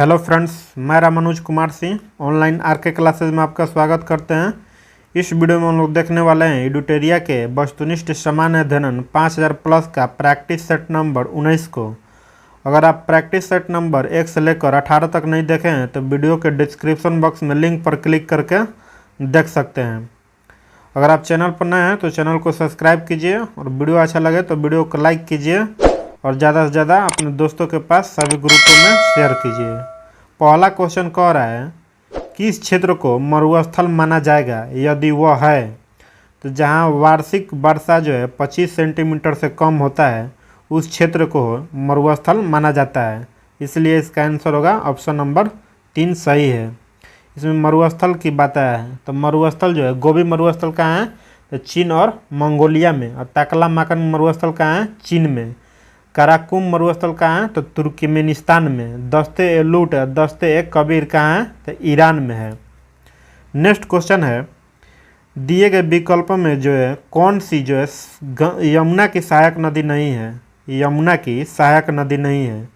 Hello friends, मैं Manoj Kumar Singh online RK classes में आपका स्वागत करते हैं। इस वीडियो में हम लोग देखने वाले हैं एडुटेरिया के वस्तुनिष्ठ सामान्य अध्ययन 5000 प्लस का प्रैक्टिस सेट नंबर 19 को। अगर आप प्रैक्टिस सेट नंबर 1 से लेकर 18 तक नहीं देखे हैं तो वीडियो के डिस्क्रिप्शन बॉक्स में लिंक पर क्लिक करके देख सकते हैं। अगर आप चैनल पर नए हैं तो चैनल को सब्सक्राइब कीजिए और वीडियो अच्छा लगे तो वीडियो को लाइक कीजिए और ज़्यादा से ज़्यादा अपने दोस्तों के पास सभी ग्रुपों में शेयर कीजिए। पहला क्वेश्चन कह रहा है किस क्षेत्र को मरुस्थल माना जाएगा यदि वह है, तो जहां वार्षिक वर्षा जो है 25 सेंटीमीटर से कम होता है उस क्षेत्र को मरुस्थल माना जाता है। इसलिए इसका आंसर होगा ऑप्शन नंबर 3 सही है। इसमें मरुस्थल की बात आया है तो मरुस्थल जो है गोबी मरुस्थल कहाँ है तो चीन और मंगोलिया में, और ताकलामाकन मरुस्थल कहाँ है चीन में। काराकुम मरुस्थल कहाँ है तो तुर्कमेनिस्तान में। दस्ते ए लूट दस्ते ए कबीर कहाँ है तो ईरान में है। नेक्स्ट क्वेश्चन है दिए गए विकल्पों में जो है कौन सी जो है यमुना की सहायक नदी नहीं है। यमुना की सहायक नदी नहीं है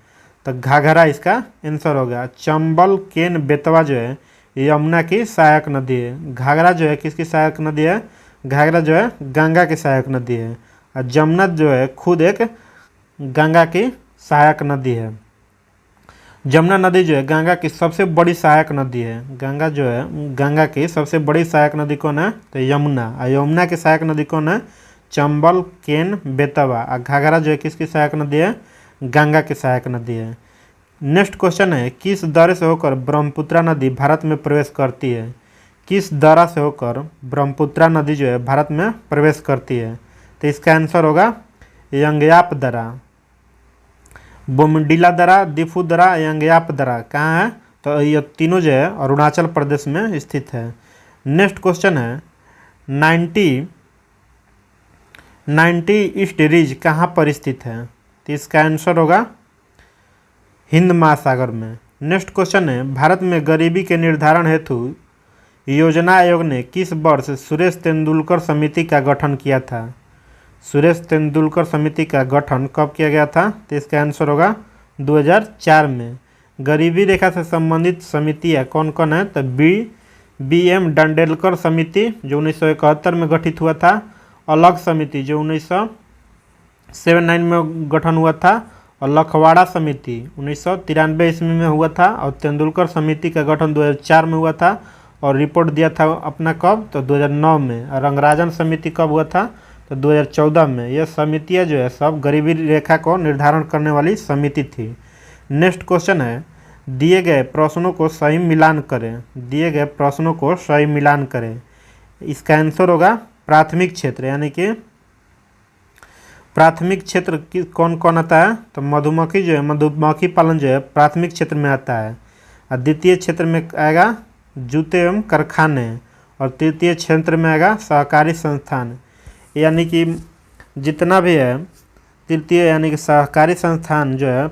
तो घाघरा इसका आंसर होगा। चंबल केन बेतवा जो है यमुना की सहायक नदी है। घाघरा जो है किसकी सहायक नदी है, घाघरा जो है गंगा की सहायक नदी है। और जमुना जो है खुद एक गंगा की सहायक नदी है। जमुना नदी जो है गंगा की सबसे बड़ी सहायक नदी है। गंगा जो है गंगा की सबसे बड़ी सहायक नदी कौन है तो यमुना। और यमुना की सहायक नदी कौन है चंबल केन बेतवा। और घाघरा जो है किसकी सहायक नदी है, गंगा की सहायक नदी है। नेक्स्ट क्वेश्चन है किस दर्रे से होकर ब्रह्मपुत्रा नदी भारत में प्रवेश करती है। किस दर्रा से होकर ब्रह्मपुत्रा नदी जो है भारत में प्रवेश करती है तो इसका आंसर होगा यंगयाप दर्रा। बोमडीला दर्रा, दिफू दर्रा, यंगयाप दर्रा कहाँ है तो ये तीनों जो है अरुणाचल प्रदेश में स्थित है। नेक्स्ट क्वेश्चन है 90 ईस्ट रिज कहाँ पर स्थित है तो इसका आंसर होगा हिंद महासागर में। नेक्स्ट क्वेश्चन है भारत में गरीबी के निर्धारण हेतु योजना आयोग ने किस वर्ष सुरेश तेंदुलकर समिति का गठन किया था। सुरेश तेंदुलकर समिति का गठन कब किया गया था तो इसका आंसर होगा 2004 में। गरीबी रेखा से संबंधित समितियाँ कौन कौन है तो BM डंडेलकर समिति जो 1971 में गठित हुआ था, अलग समिति जो 1979 में गठन हुआ था, और लखवाड़ा समिति 1993 ईस्वी में हुआ था, और तेंदुलकर समिति का गठन 2004 में हुआ था और रिपोर्ट दिया था अपना कब तो 2009 में। और रंगराजन समिति कब हुआ था तो 2014 में। यह समितियाँ जो है सब गरीबी रेखा को निर्धारण करने वाली समिति थी। नेक्स्ट क्वेश्चन है दिए गए प्रश्नों को सही मिलान करें। दिए गए प्रश्नों को सही मिलान करें। इसका आंसर होगा प्राथमिक क्षेत्र, यानी कि प्राथमिक क्षेत्र कौन कौन आता है तो मधुमक्खी जो है मधुमक्खी पालन जो है प्राथमिक क्षेत्र में आता है। और द्वितीय क्षेत्र में आएगा जूते एवं कारखाने, और तृतीय क्षेत्र में आएगा सहकारी संस्थान। यानी कि जितना भी है तृतीय यानी कि सहकारी संस्थान जो है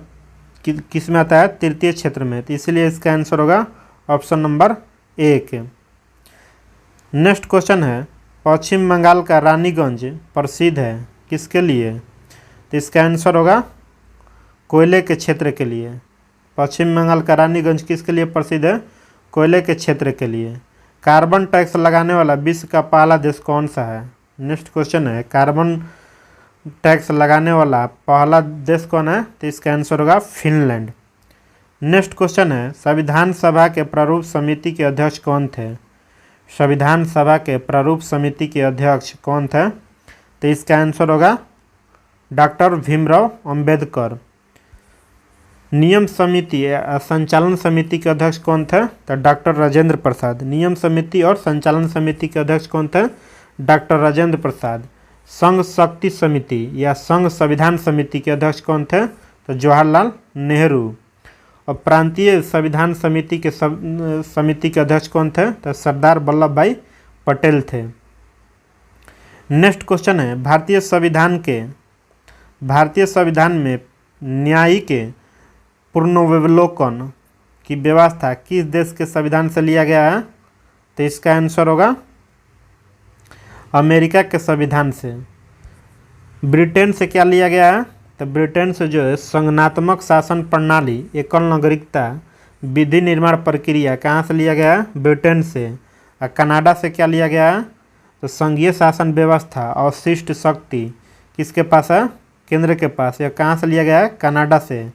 किस में आता है तृतीय क्षेत्र में, तो इसलिए इसका आंसर होगा ऑप्शन नंबर 1। नेक्स्ट क्वेश्चन है पश्चिम बंगाल का रानीगंज प्रसिद्ध है किसके लिए तो इसका आंसर होगा कोयले के क्षेत्र के लिए। पश्चिम बंगाल का रानीगंज किसके लिए प्रसिद्ध है, कोयले के क्षेत्र के लिए। कार्बन टैक्स लगाने वाला विश्व का पहला देश कौन सा है। नेक्स्ट क्वेश्चन है कार्बन टैक्स लगाने वाला पहला देश कौन है तो इसका आंसर होगा फिनलैंड। नेक्स्ट क्वेश्चन है संविधान सभा के प्रारूप समिति के अध्यक्ष कौन थे। संविधान सभा के प्रारूप समिति के अध्यक्ष कौन थे तो इसका आंसर होगा डॉक्टर भीमराव अंबेडकर। नियम समिति संचालन समिति के अध्यक्ष कौन थे तो डॉक्टर राजेंद्र प्रसाद। नियम समिति और संचालन समिति के अध्यक्ष कौन थे डॉक्टर राजेंद्र प्रसाद। संघ शक्ति समिति या संघ संविधान समिति के अध्यक्ष कौन थे तो जवाहरलाल नेहरू। और प्रांतीय संविधान समिति के अध्यक्ष कौन थे तो सरदार वल्लभ भाई पटेल थे। नेक्स्ट क्वेश्चन है भारतीय संविधान में न्यायिक पुनर्विलोकन की व्यवस्था किस देश के संविधान से लिया गया है तो इसका आंसर होगा अमेरिका के संविधान से। ब्रिटेन से क्या लिया गया है तो ब्रिटेन से जो है संघनात्मक शासन प्रणाली, एकल नागरिकता, विधि निर्माण प्रक्रिया कहाँ से लिया गया है? ब्रिटेन से। और कनाडा से क्या लिया गया है? तो संघीय शासन व्यवस्था अवशिष्ट शक्ति किसके पास है? केंद्र के पास। यह कहाँ से लिया गया है? कनाडा से।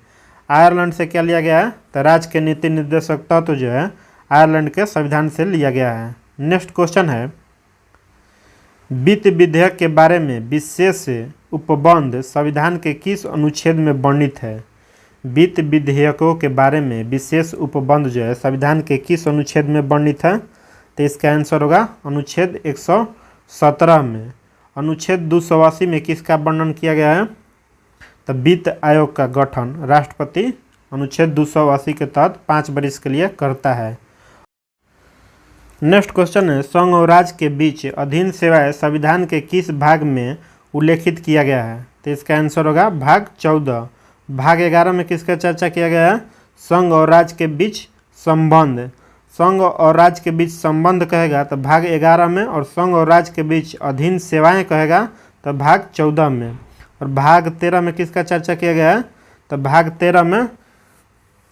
आयरलैंड से क्या लिया गया है? तो राज्य के नीति निर्देशक तत्व जो है आयरलैंड के संविधान से लिया गया है। नेक्स्ट क्वेश्चन है, वित्त विधेयक के बारे में विशेष उपबंध संविधान के किस अनुच्छेद में वर्णित है? वित्त विधेयकों के बारे में विशेष उपबंध जो है संविधान के किस अनुच्छेद में वर्णित है? तो इसका आंसर होगा अनुच्छेद 117 में। अनुच्छेद 280 में किसका वर्णन किया गया है? तो वित्त आयोग का गठन राष्ट्रपति अनुच्छेद 280 के तहत 5 वर्ष के लिए करता है। नेक्स्ट क्वेश्चन है, संघ और राज्य के बीच अधीन सेवाएं संविधान के किस भाग में उल्लेखित किया गया है? तो इसका आंसर होगा भाग 14। भाग 11 में किसका चर्चा किया गया है? संघ और राज्य के बीच संबंध। संघ और राज्य के बीच संबंध कहेगा तो भाग 11 में, और संघ और राज्य के बीच अधीन सेवाएं कहेगा तो भाग 14 में। और भाग 13 में किसका चर्चा किया गया है? तो भाग 13 में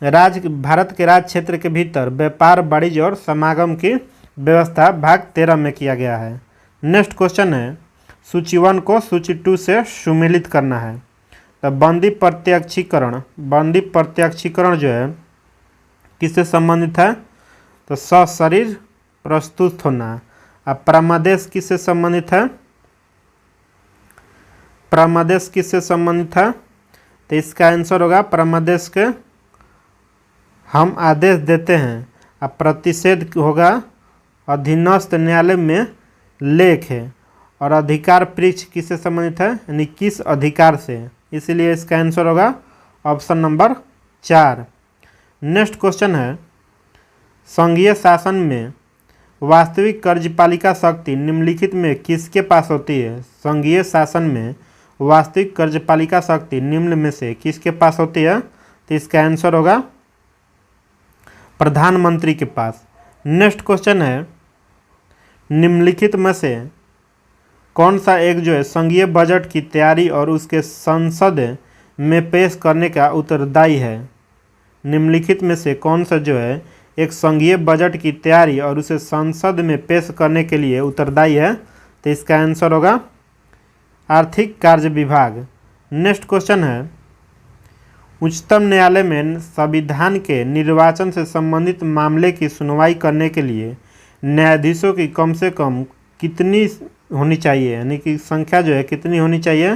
भारत के राज्य क्षेत्र के भीतर व्यापार वाणिज्य और समागम की व्यवस्था भाग 13 में किया गया है। नेक्स्ट क्वेश्चन है, सूची 1 को सूची 2 से सुमेलित करना है। तो बंदी प्रत्यक्षीकरण जो है किससे संबंधित है? तो सशरीर प्रस्तुत होना। अब प्रमादेश किससे संबंधित है? प्रमादेश किससे संबंधित है? तो इसका आंसर होगा प्रमादेश के हम आदेश देते हैं। अब प्रतिषेध होगा अधीनस्थ न्यायालय में लेख है। और अधिकार परीक्ष किससे संबंधित है? यानी किस अधिकार से, इसीलिए इसका आंसर होगा ऑप्शन नंबर 4। नेक्स्ट क्वेश्चन है, संघीय शासन में वास्तविक कार्यपालिका शक्ति निम्नलिखित में किसके पास होती है? संघीय शासन में वास्तविक कार्यपालिका शक्ति निम्न में से किसके पास होती है? तो इसका आंसर होगा प्रधानमंत्री के पास। नेक्स्ट क्वेश्चन है, निम्नलिखित में से कौन सा एक जो है संघीय बजट की तैयारी और उसके संसद में पेश करने का उत्तरदायी है? निम्नलिखित में से कौन सा जो है एक संघीय बजट की तैयारी और उसे संसद में पेश करने के लिए उत्तरदायी है? तो इसका आंसर होगा आर्थिक कार्य विभाग। नेक्स्ट क्वेश्चन है, उच्चतम न्यायालय में संविधान के निर्वाचन से संबंधित मामले की सुनवाई करने के लिए न्यायाधीशों की कम से कम कितनी होनी चाहिए? यानी कि संख्या जो है कितनी होनी चाहिए?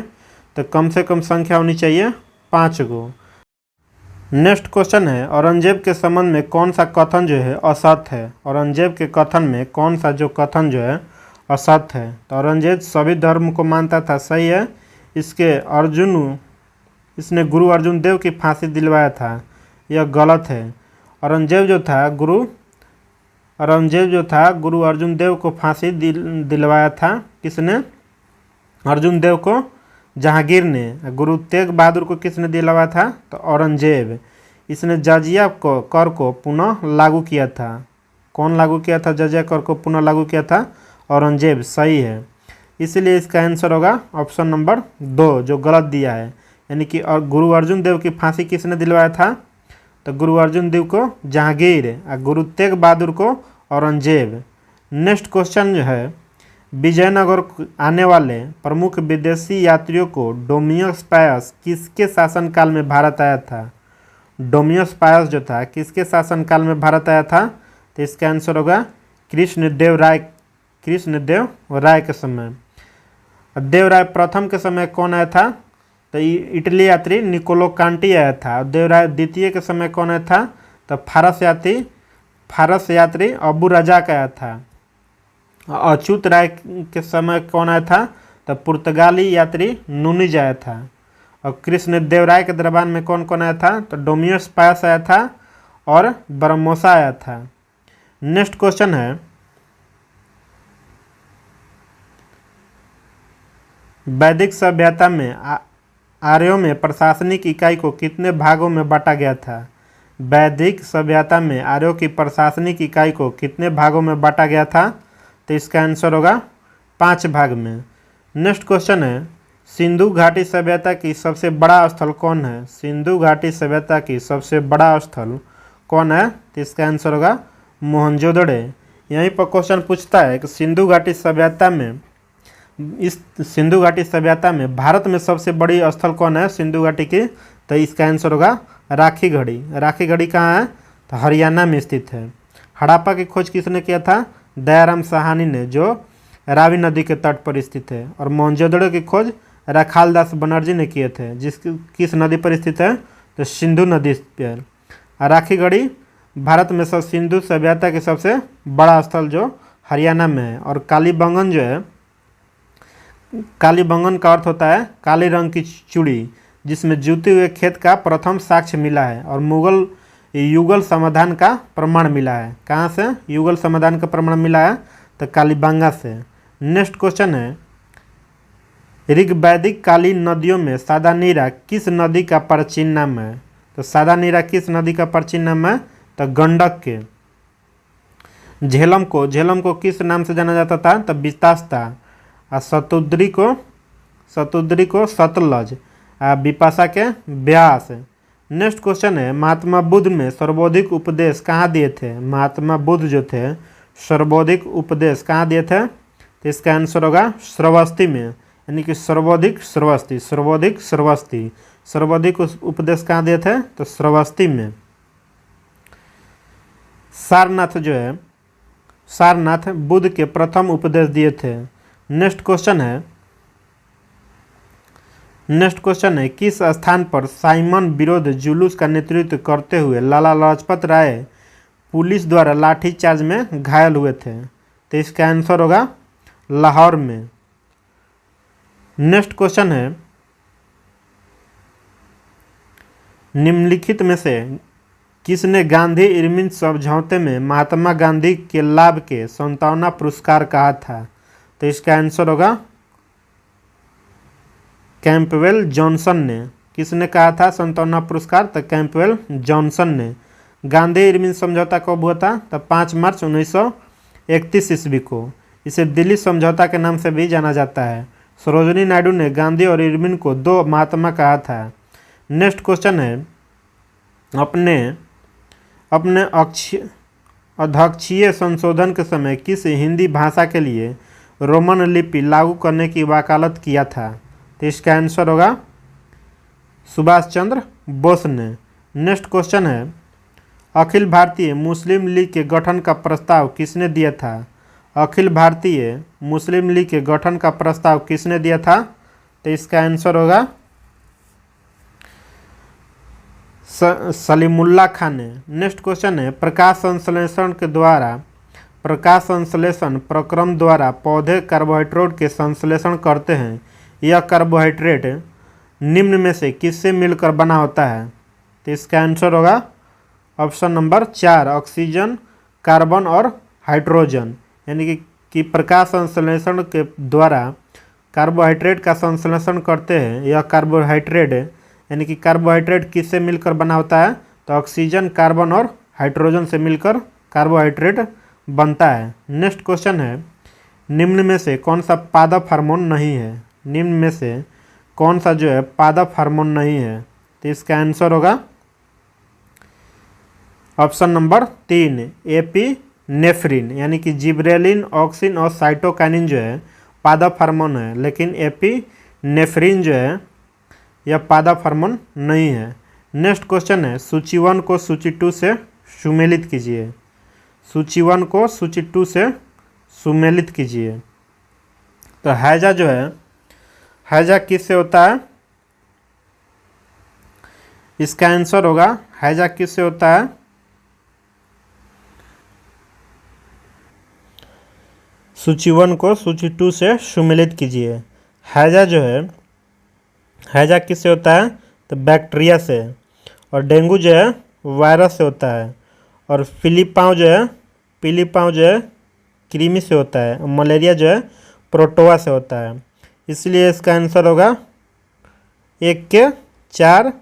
तो कम से कम संख्या होनी चाहिए 5 गो। नेक्स्ट क्वेश्चन है, औरंगजेब के संबंध में कौन सा कथन जो है असत्य है? औरंगजेब के कथन में कौन सा जो कथन जो है असत्य है? तो औरंगजेब सभी धर्म को मानता था, सही है। इसने गुरु अर्जुन देव की फांसी दिलवाया था, यह गलत है। औरंगजेब जो था गुरु अर्जुन देव को फांसी दिलवाया था। किसने? अर्जुन देव को जहांगीर ने। गुरु तेग बहादुर को किसने दिलवाया था? तो औरंगजेब। इसने जजिया कर को पुनः लागू किया था। कौन लागू किया था? जजिया कर को पुनः लागू किया था औरंगजेब, सही है। इसलिए इसका आंसर होगा ऑप्शन नंबर 2 जो गलत दिया है। यानी कि और गुरु अर्जुन देव की फांसी किसने दिलवाया था? तो गुरु अर्जुन देव को जहांगीर और गुरु तेग बहादुर को औरंगजेब। नेक्स्ट क्वेश्चन जो है, विजयनगर आने वाले प्रमुख विदेशी यात्रियों को डोमिनियस पायस किसके शासनकाल में भारत आया था? डोमिनियस पायस जो था किसके शासनकाल में भारत आया था? तो इसका आंसर होगा कृष्णदेव राय के समय। देव राय प्रथम के समय कौन आया था? तो इटली यात्री निकोलो कांटी आया था। देव राय द्वितीय के समय कौन आया था? तो फारस यात्री अबू रजाक आया था। अच्युत राय के समय कौन आया था? तो पुर्तगाली यात्री नूनिज आया था। और कृष्णदेव राय के दरबार में कौन कौन आया था? तो डोमिनियस पायस आया था और ब्रह्मोसा आया था। नेक्स्ट क्वेश्चन है, वैदिक सभ्यता में आर्यों में प्रशासनिक इकाई को कितने भागों में बांटा गया था? वैदिक सभ्यता में आर्यों की प्रशासनिक इकाई को कितने भागों में बांटा गया था? तो इसका आंसर होगा 5 भाग में। नेक्स्ट क्वेश्चन है, सिंधु घाटी सभ्यता की सबसे बड़ा स्थल कौन है? सिंधु घाटी सभ्यता की सबसे बड़ा स्थल कौन है? तो इसका आंसर होगा मोहनजोदड़ो। यहीं पर क्वेश्चन पूछता है कि सिंधु घाटी सभ्यता में भारत में सबसे बड़ी स्थल कौन है सिंधु घाटी की? तो इसका आंसर होगा राखी गढ़ी। राखी गढ़ी कहाँ है? तो हरियाणा में स्थित है। हड़प्पा की खोज किसने किया था? दयाराम साहनी ने, जो रावी नदी के तट पर स्थित है। और मोहनजोदड़ो की खोज राखालदास बनर्जी ने किए थे, किस नदी पर स्थित है? तो सिंधु नदी पर। राखी गढ़ी भारत में सब सिंधु सभ्यता के सबसे बड़ा स्थल जो हरियाणा में है। और कालीबंगन जो है, कालीबंगन का अर्थ होता है काले रंग की चूड़ी, जिसमें जूते हुए खेत का प्रथम साक्ष्य मिला है। और मुगल युगल समाधान का प्रमाण मिला है। कहाँ से युगल समाधान का प्रमाण मिला है? तो कालीबंगा से। नेक्स्ट क्वेश्चन है, ऋग्वैदिक कालीन नदियों में सादानीरा किस नदी का प्राचीन नाम है? तो सादानीरा किस नदी का प्राचीन नाम है? तो गंडक के। झेलम को किस नाम से जाना जाता था? तो बितास्ता। और शतुद्री को सतलज। बिपाशा के ब्यास। नेक्स्ट क्वेश्चन है, महात्मा बुद्ध में सर्वोधिक उपदेश कहाँ दिए थे? महात्मा बुद्ध जो थे सर्वोधिक उपदेश कहाँ दिए थे? तो इसका आंसर होगा श्रावस्ती में, यानी कि सर्वोधिक उपदेश कहाँ दिए थे? तो श्रावस्ती में। सारनाथ बुद्ध के प्रथम उपदेश दिए थे। नेक्स्ट क्वेश्चन है, किस स्थान पर साइमन विरोध जुलूस का नेतृत्व करते हुए लाला लाजपत राय पुलिस द्वारा लाठीचार्ज में घायल हुए थे? तो इसका आंसर होगा लाहौर में। नेक्स्ट क्वेश्चन है, निम्नलिखित में से किसने गांधी इरविन समझौते में महात्मा गांधी के लाभ के सांत्वना पुरस्कार कहा था? तो इसका आंसर होगा कैंपबेल जॉनसन ने। किसने कहा था सांत्वना पुरस्कार? तो कैंपबेल जॉनसन ने। गांधी इरविन समझौता कब हुआ था? तो 5 मार्च 1931 ईस्वी को। इसे दिल्ली समझौता के नाम से भी जाना जाता है। सरोजिनी नायडू ने गांधी और इरविन को 2 महात्मा कहा था। नेक्स्ट क्वेश्चन है, अपने अध्यक्षीय संशोधन के समय किस हिंदी भाषा के लिए रोमन लिपि लागू करने की वकालत किया था? तो इसका आंसर होगा सुभाष चंद्र बोस ने। नेक्स्ट क्वेश्चन है, अखिल भारतीय मुस्लिम लीग के गठन का प्रस्ताव किसने दिया था? अखिल भारतीय मुस्लिम लीग के गठन का प्रस्ताव किसने दिया था? तो इसका आंसर होगा सलीमुल्लाह खान ने। नेक्स्ट क्वेश्चन है, प्रकाश संश्लेषण प्रक्रम द्वारा पौधे कार्बोहाइड्रेट के संश्लेषण करते हैं। यह कार्बोहाइड्रेट निम्न में से किससे मिलकर बना होता है? तो इसका आंसर होगा ऑप्शन नंबर 4, ऑक्सीजन, कार्बन और हाइड्रोजन। यानी कि प्रकाश संश्लेषण के द्वारा कार्बोहाइड्रेट का संश्लेषण करते हैं। यह कार्बोहाइड्रेट यानी कि कार्बोहाइड्रेट किससे मिलकर बना होता है? तो ऑक्सीजन, कार्बन और हाइड्रोजन से मिलकर कार्बोहाइड्रेट बनता है। नेक्स्ट क्वेश्चन है, निम्न में से कौन सा पादप हार्मोन नहीं है? निम्न में से कौन सा जो है पादप हार्मोन नहीं है? तो इसका आंसर होगा ऑप्शन नंबर 3, एपिनेफ्रिन। यानी कि जिब्रेलिन, ऑक्सिन और साइटोकाइनिन जो है पादप हार्मोन है, लेकिन एपिनेफ्रिन जो है यह पादप हार्मोन नहीं है। नेक्स्ट क्वेश्चन है, सूची 1 को सूची 2 से सुमेलित कीजिए। सूची 1 को सूची 2 से सुमेलित कीजिए। तो हैजा जो है, हैजा किससे होता है? इसका आंसर होगा हैजा किससे होता है? सूची 1 को सूची 2 से सुमेलित कीजिए। हैजा जो है, हैजा किससे होता है? तो बैक्टीरिया से। और डेंगू जो है वायरस से होता है। और पीलीपाँव जो है कृमि से होता है। और मलेरिया जो है प्रोटोआ से होता है। इसलिए इसका आंसर होगा 1 के 4,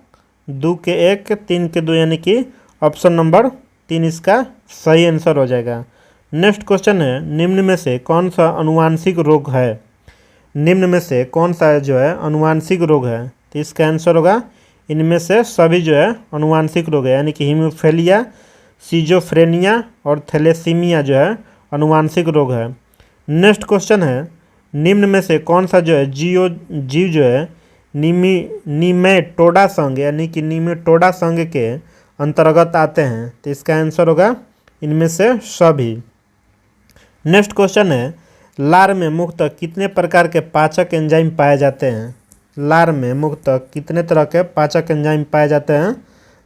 2 के 1, 3 के 2, यानी कि ऑप्शन नंबर 3 इसका सही आंसर हो जाएगा। नेक्स्ट क्वेश्चन है, निम्न में से कौन सा अनुवांशिक रोग है? निम्न में से कौन सा जो है अनुवांशिक रोग है? तो इसका आंसर होगा इनमें से सभी जो है अनुवांशिक रोग है। यानी कि हीमोफीलिया, सिजोफ्रेनिया और थैलेसीमिया जो है अनुवांशिक रोग है। नेक्स्ट क्वेश्चन है, निम्न में से कौन सा जो है जीव जो है नीमेटोडा संघ यानी कि नीमेटोडा संघ के अंतर्गत आते हैं? तो इसका आंसर होगा इनमें से सभी। नेक्स्ट क्वेश्चन है, लार में मुख्यतः कितने प्रकार के पाचक एंजाइम पाए जाते हैं? लार में मुख्यतः कितने तरह के पाचक एंजाइम पाए जाते हैं?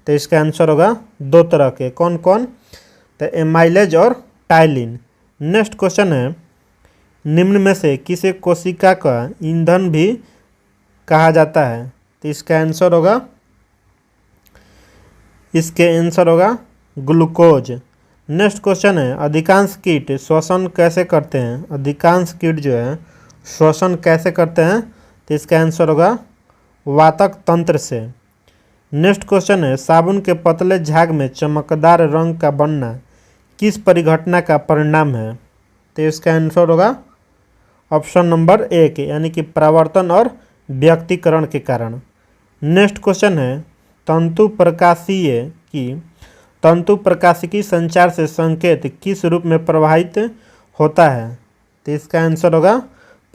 तो इसका आंसर होगा 2 तरह के। कौन कौन? तो एमाइलेज और टाइलिन। नेक्स्ट क्वेश्चन है, निम्न में से किसे कोशिका का ईंधन भी कहा जाता है? तो इसका आंसर होगा ग्लूकोज। नेक्स्ट क्वेश्चन है, अधिकांश कीट श्वसन कैसे करते हैं? अधिकांश कीट जो है श्वसन कैसे करते हैं? तो इसका आंसर होगा वातक तंत्र से। नेक्स्ट क्वेश्चन है, साबुन के पतले झाग में चमकदार रंग का बनना किस परिघटना का परिणाम है? तो इसका आंसर होगा ऑप्शन नंबर 1 यानी कि परावर्तन और व्यक्तीकरण के कारण। नेक्स्ट क्वेश्चन है, तंतु प्रकाशिकी संचार से संकेत किस रूप में प्रवाहित होता है? तो इसका आंसर होगा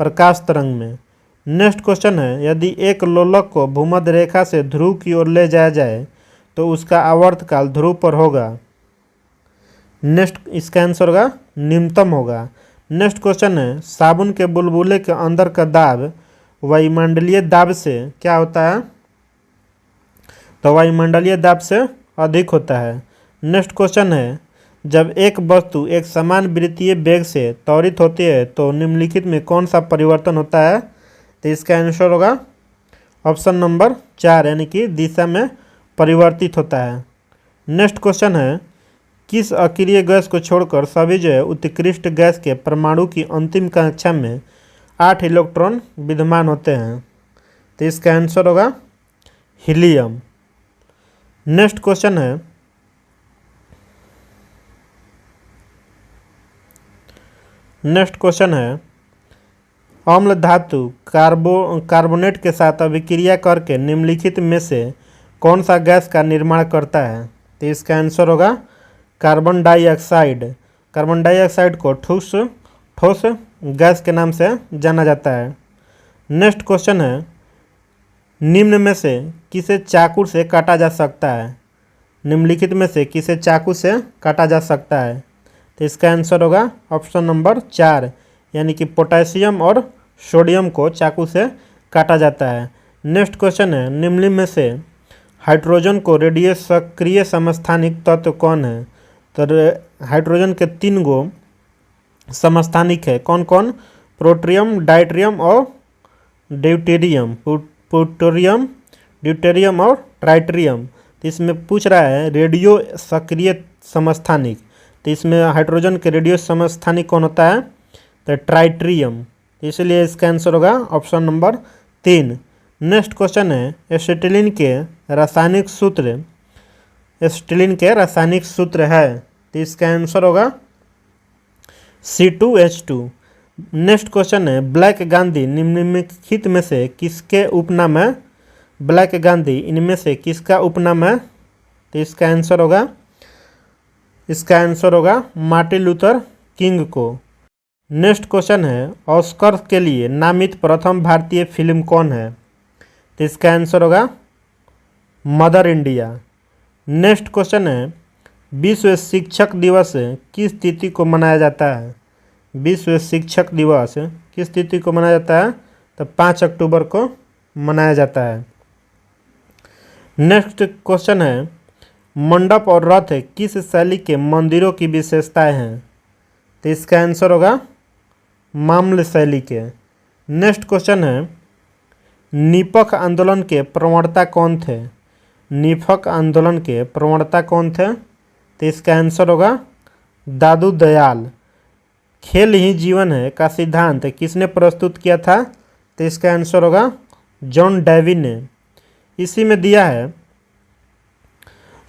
प्रकाश तरंग में। नेक्स्ट क्वेश्चन है, यदि एक लोलक को भूमध्य रेखा से ध्रुव की ओर ले जाया जाए तो उसका आवर्तकाल ध्रुव पर होगा? नेक्स्ट इसका आंसर होगा न्यूनतम होगा। नेक्स्ट क्वेश्चन है, साबुन के बुलबुले के अंदर का दाब वायुमंडलीय दाब से क्या होता है? तो वायुमंडलीय दाब से अधिक होता है। नेक्स्ट क्वेश्चन है, जब एक वस्तु एक समान वृत्तीय वेग से त्वरित होती है तो निम्नलिखित में कौन सा परिवर्तन होता है? तो इसका आंसर होगा ऑप्शन नंबर 4 यानी कि दिशा में परिवर्तित होता है। नेक्स्ट क्वेश्चन है, किस अक्रिय गैस को छोड़कर सभी जो है उत्कृष्ट गैस के परमाणु की अंतिम कक्षा में 8 इलेक्ट्रॉन विद्यमान होते हैं? तो इसका आंसर होगा हीलियम। नेक्स्ट क्वेश्चन है, अम्ल धातु कार्बोनेट के साथ अभिक्रिया करके निम्नलिखित में से कौन सा गैस का निर्माण करता है? तो इसका आंसर होगा कार्बन डाइऑक्साइड। कार्बन डाइऑक्साइड को ठोस गैस के नाम से जाना जाता है। नेक्स्ट क्वेश्चन है, निम्न में से किसे चाकू से काटा जा सकता है? निम्नलिखित में से किसे चाकू से काटा जा सकता है? तो इसका आंसर होगा ऑप्शन नंबर 4 यानी कि पोटेशियम और सोडियम को चाकू से काटा जाता है। नेक्स्ट क्वेश्चन है, निम्न में से हाइड्रोजन को रेडियो सक्रिय समस्थानिक तत्व कौन है? तो हाइड्रोजन के 3 गो समस्थानिक है। कौन कौन? प्रोटोनियम, डायट्रियम और ड्यूटेरियम। ड्यूटेरियम और ट्राइटेरियम। तो इसमें पूछ रहा है रेडियो सक्रिय समस्थानिक, तो इसमें हाइड्रोजन के रेडियो समस्थानिक कौन होता है? तो ट्राइटेरियम। इसलिए इसका आंसर होगा ऑप्शन नंबर 3। नेक्स्ट क्वेश्चन है, एसिटिलीन के रासायनिक सूत्र है, तो इसका आंसर होगा C2H2। नेक्स्ट क्वेश्चन है, ब्लैक गांधी निम्नलिखित में से किसके उपनाम है? ब्लैक गांधी इनमें से किसका उपनाम है? तो इसका आंसर होगा मार्टिन लूथर किंग को। नेक्स्ट क्वेश्चन है, ऑस्कर के लिए नामित प्रथम भारतीय फिल्म कौन है? तो इसका आंसर होगा मदर इंडिया। नेक्स्ट क्वेश्चन है, विश्व शिक्षक दिवस किस तिथि को मनाया जाता है? विश्व शिक्षक दिवस किस तिथि को मनाया जाता है? तो 5 अक्टूबर को मनाया जाता है। नेक्स्ट क्वेश्चन है, मंडप और रथ किस शैली के मंदिरों की विशेषताएं हैं? तो इसका आंसर होगा मामल शैली के। नेक्स्ट क्वेश्चन है, निपख आंदोलन के प्रवक्ता कौन थे? निपख आंदोलन के प्रवक्ता कौन थे? तो इसका आंसर होगा दादू दयाल। खेल ही जीवन है का सिद्धांत किसने प्रस्तुत किया था? तो इसका आंसर होगा जॉन डेवी ने। इसी में दिया है,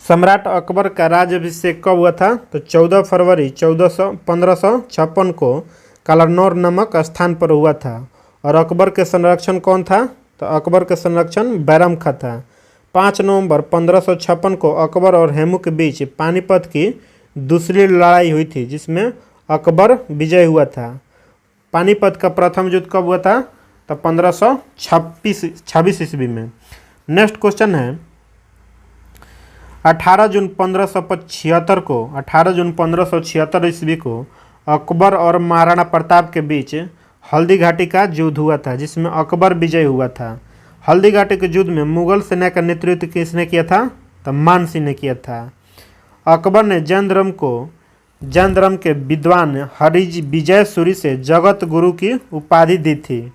सम्राट अकबर का राज्याभिषेक कब हुआ था? तो 14 फरवरी 1556 को कालानौर नामक स्थान पर हुआ था। और अकबर के संरक्षण कौन था? तो अकबर के संरक्षण बैरम खां था। 5 नवंबर 1556 को अकबर और हेमू के बीच पानीपत की दूसरी लड़ाई हुई थी, जिसमें अकबर विजय हुआ था। पानीपत का प्रथम युद्ध कब हुआ था? तो 1526 ईस्वी में। नेक्स्ट क्वेश्चन है 18 जून 1576 ईस्वी को अकबर और महाराणा प्रताप के बीच हल्दी घाटी का युद्ध हुआ था, जिसमें अकबर विजय हुआ था। हल्दी घाटी के युद्ध में मुगल सेना का नेतृत्व किसने किया था? तो मान सिंह ने किया था। अकबर ने जैन धर्म के विद्वान हरि विजय सूरी से जगत गुरु की उपाधि दी थी।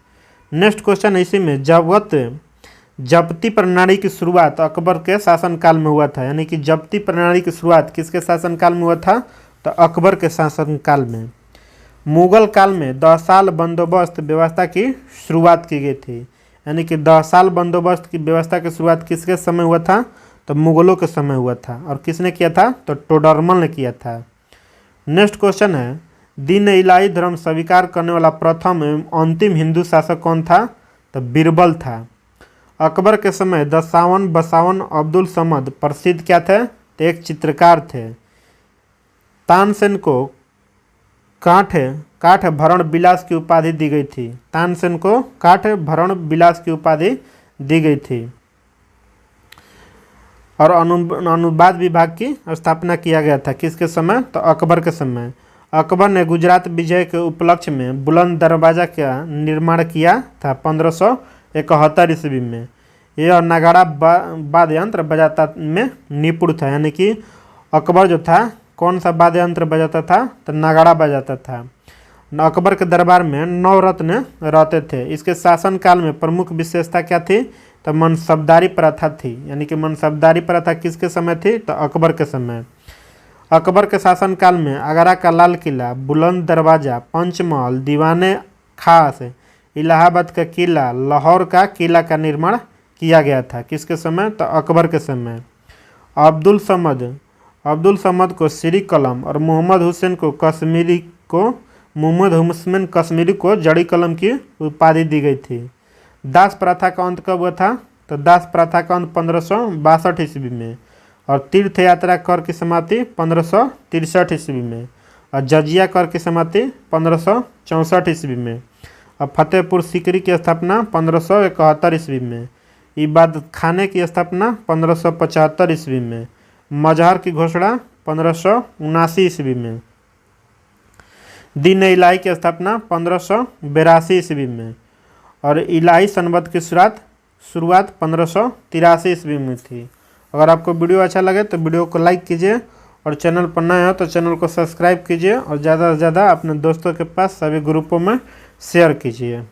नेक्स्ट क्वेश्चन इसी में जब्ती प्रणाली की शुरुआत अकबर के शासनकाल में हुआ था, यानी कि जब्ती प्रणाली की शुरुआत किसके शासनकाल में हुआ था? तो अकबर के शासनकाल में। मुगल काल में 10 साल बंदोबस्त व्यवस्था की शुरुआत की गई थी, यानी कि 10 साल बंदोबस्त की व्यवस्था की शुरुआत किसके समय हुआ था? तो मुगलों के समय हुआ था। और किसने किया था? तो टोडरमल ने किया था। नेक्स्ट क्वेश्चन है दीन इलाही धर्म स्वीकार करने वाला प्रथम एवं अंतिम हिंदू शासक कौन था? तो बीरबल था। अकबर के समय दसावन बसावन अब्दुल समद प्रसिद्ध क्या थे? तो एक चित्रकार थे। तानसेन को काठ भरण बिलास की उपाधि दी गई थी। तानसेन को काठ भरण बिलास की उपाधि दी गई थी। और अनुवाद विभाग की स्थापना किया गया था किसके समय? तो अकबर के समय। अकबर ने गुजरात विजय के उपलक्ष्य में बुलंद दरवाजा का निर्माण किया था 1571 ईस्वी में। यह नगाड़ा वाद्य यंत्र बजाता में निपुण था, यानी कि अकबर जो था कौन सा वाद्य यंत्र बजाता था? तो नगाड़ा बजाता था। अकबर के दरबार में 9 रत्न रहते थे। इसके शासनकाल में प्रमुख विशेषता क्या थी? तो मनसबदारी प्रथा थी, यानी कि मनसबदारी प्रथा किसके समय थी? तो अकबर के समय। अकबर के शासनकाल में आगरा का लाल किला, बुलंद दरवाजा, पंचमहल, दीवाने खास, इलाहाबाद का किला, लाहौर का किला का निर्माण किया गया था किसके समय? तो अकबर के समय। अब्दुल समद को श्री कलम और मोहम्मद हुसैन कश्मीरी को जड़ी कलम की उपाधि दी गई थी। दास प्रथा का अंत कब हुआ था? तो दास प्रथा का अंत 1562 ईस्वी में। और तीर्थ यात्रा कर की समाप्ति 1563 ईस्वी में। और जजिया कर की समाप्ति 1564 ईस्वी में। और फतेहपुर सीकरी की स्थापना 1571 ईस्वी में। इबादत खाने की स्थापना 1575 ईस्वी में। मजहर की घोषणा 1579 ईस्वी में। दीन इलाही की स्थापना 1582 ईस्वी में। और इलाही संवत की शुरुआत 1583 ईस्वी में थी। अगर आपको वीडियो अच्छा लगे तो वीडियो को लाइक कीजिए, और चैनल पर नए हो तो चैनल को सब्सक्राइब कीजिए, और ज़्यादा से ज़्यादा अपने दोस्तों के पास सभी ग्रुपों में शेयर कीजिए।